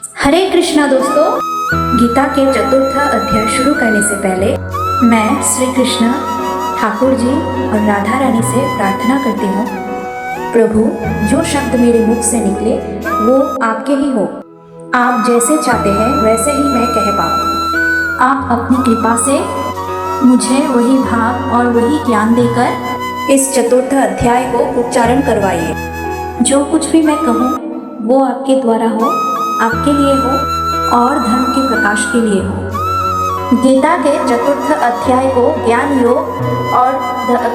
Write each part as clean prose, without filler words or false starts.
हरे कृष्णा दोस्तों, गीता के चतुर्थ अध्याय शुरू करने से पहले मैं श्री कृष्ण ठाकुर जी और राधा रानी से प्रार्थना करती हूँ। प्रभु, जो शब्द मेरे मुख से निकले वो आपके ही हो। आप जैसे चाहते हैं वैसे ही मैं कह पाऊँ। आप अपनी कृपा से मुझे वही भाव और वही ज्ञान देकर इस चतुर्थ अध्याय को उच्चारण करवाइए। जो कुछ भी मैं कहूँ वो आपके द्वारा हो, आपके लिए हो और धर्म के प्रकाश के लिए हो। गीता के चतुर्थ अध्याय को ज्ञान योग और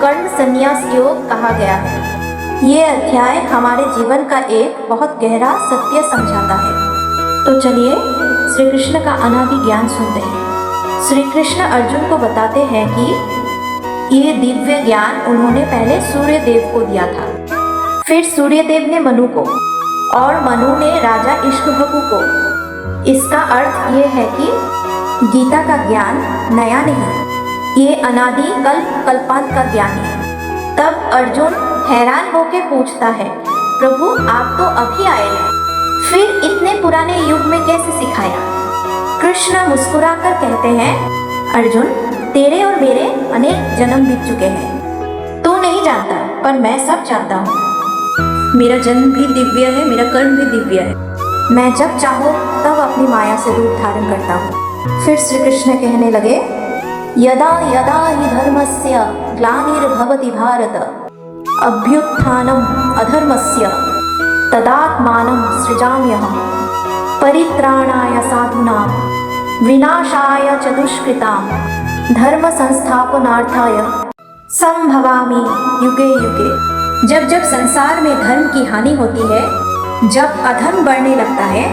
कर्म संन्यास योग कहा गया है। ये अध्याय हमारे जीवन का एक बहुत गहरा सत्य समझाता है। तो चलिए श्री कृष्ण का अनादि ज्ञान सुनते हैं। श्री कृष्ण अर्जुन को बताते हैं कि ये दिव्य ज्ञान उन्होंने पहले सूर्य देव को दिया था, फिर सूर्य देव ने मनु को और मनु ने राजा इक्ष्वाकु को। इसका अर्थ ये है कि गीता का ज्ञान नया नहीं, ये अनादि कल्पांत का ज्ञान है। तब अर्जुन हैरान होकर पूछता है, प्रभु आप तो अभी आए हैं, फिर इतने पुराने युग में कैसे सिखाया? कृष्ण मुस्कुराकर कहते हैं, अर्जुन तेरे और मेरे अनेक जन्म बीत चुके हैं। तू नहीं जानता पर मैं सब जानता हूँ। मेरा जन्म भी दिव्य है, मेरा कर्म भी दिव्य है। मैं जब चाहूँ तब अपनी माया से रूप धारण करता हूँ। फिर श्री कृष्ण कहने लगे, यदा यदा हि धर्मस्य ग्लानिर्भवति भारत अभ्युत्थानम् अधर्मस्य तदात्मानं सृजाम्यहम् परित्राणाय साधूनां विनाशाय च दुष्कृतां धर्म संस्थापनार्थाय संभवामि युगे युगे। जब जब संसार में धर्म की हानि होती है, जब अधर्म बढ़ने लगता है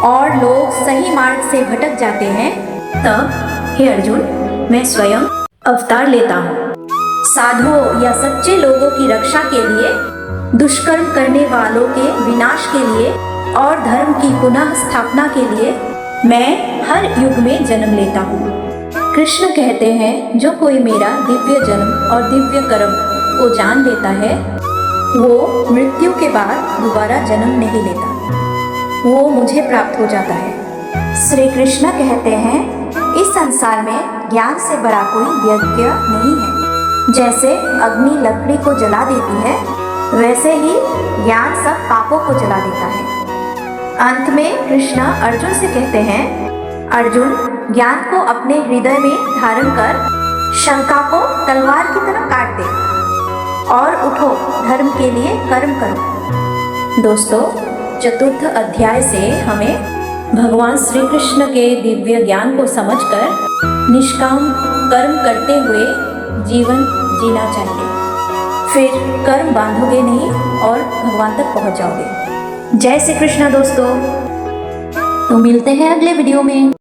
और लोग सही मार्ग से भटक जाते हैं, तब हे अर्जुन मैं स्वयं अवतार लेता हूँ। साधुओं या सच्चे लोगों की रक्षा के लिए, दुष्कर्म करने वालों के विनाश के लिए और धर्म की पुनः स्थापना के लिए मैं हर युग में जन्म लेता हूँ। कृष्ण कहते हैं, जो कोई मेरा दिव्य जन्म और दिव्य कर्म को जान लेता है वो मृत्यु के बाद दोबारा जन्म नहीं लेता, वो मुझे प्राप्त हो जाता है। श्री कृष्ण कहते हैं, इस संसार में ज्ञान से बड़ा कोई यज्ञ नहीं है। जैसे अग्नि लकड़ी को जला देती है, वैसे ही ज्ञान सब पापों को जला देता है। अंत में कृष्ण अर्जुन से कहते हैं, अर्जुन ज्ञान को अपने हृदय में धारण कर शंका को तलवार की तरह काट दे और उठो, धर्म के लिए कर्म करो। दोस्तों, चतुर्थ अध्याय से हमें भगवान श्री कृष्ण के दिव्य ज्ञान को समझकर निष्काम कर्म करते हुए जीवन जीना चाहिए। फिर कर्म बांधोगे नहीं और भगवान तक पहुंच जाओगे। जय श्री कृष्ण दोस्तों। तो मिलते हैं अगले वीडियो में।